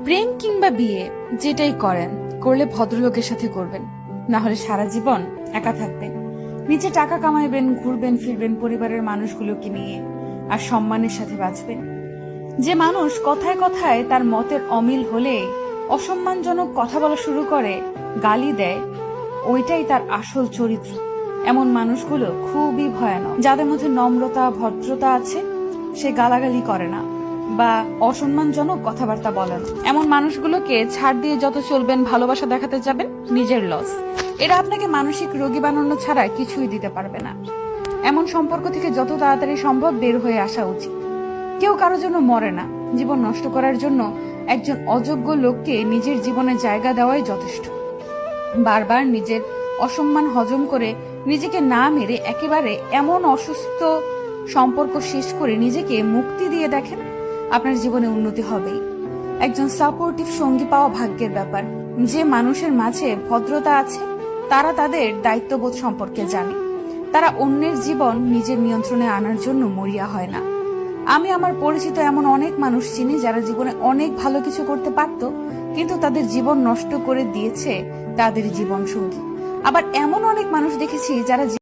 প্রেম কিংবা বিয়ে যেটাই করেন, করলে ভদ্রলোকের সাথে করবেন, না হলে সারা জীবন একা থাকবেন। নিচে টাকা কামাইবেন, ঘুরবেন ফিরবেন পরিবারের মানুষগুলোকে নিয়ে, আর সম্মানের সাথে বাঁচবেন। যে মানুষ কথায় কথায় তার মতের অমিল হলে অসম্মানজনক কথা বলা শুরু করে, গালি দেয়, ওইটাই তার আসল চরিত্র। এমন মানুষগুলো খুবই ভয়ানক। যাদের মধ্যে নম্রতা ভদ্রতা আছে, সে গালাগালি করে না বা অসম্মানজনক কথাবার্তা বলে না। এমন মানুষগুলোকে ছাড় দিয়ে যত চলবেন, ভালোবাসা দেখাতে যাবেন, নিজের লস। এরা আপনাকে মানসিক রোগী বানানো ছাড়া কিছুই দিতে পারবে না। এমন সম্পর্ক থেকে যত তাড়াতাড়ি সম্ভব বের হয়ে আসা উচিত। কেউ কারো জন্য মরে না। জীবন নষ্ট করার জন্য একজন অযোগ্য লোককে নিজের জীবনে জায়গা দেওয়াই যথেষ্ট। বারবার নিজের অসম্মান হজম করে নিজেকে না মেরে একেবারে এমন অসুস্থ সম্পর্ক শেষ করে নিজেকে মুক্তি দিয়ে দেখেন, আপনার জীবনে উন্নতি হবেই। একজন সাপোর্টিভ সঙ্গী পাওয়া ভাগ্যের ব্যাপার। যে মানুষের মাঝে ভদ্রতা আছে, তারা তাদের দায়িত্ববোধ সম্পর্কে জানে। তারা অন্যের জীবন নিজের নিয়ন্ত্রণে আনার জন্য মরিয়া হয় না। আমি আমার পরিচিত এমন অনেক মানুষ চিনি যারা জীবনে অনেক ভালো কিছু করতে পারত, কিন্তু তাদের জীবন নষ্ট করে দিয়েছে তাদের জীবন সঙ্গী। আবার এমন অনেক মানুষ দেখেছি যারা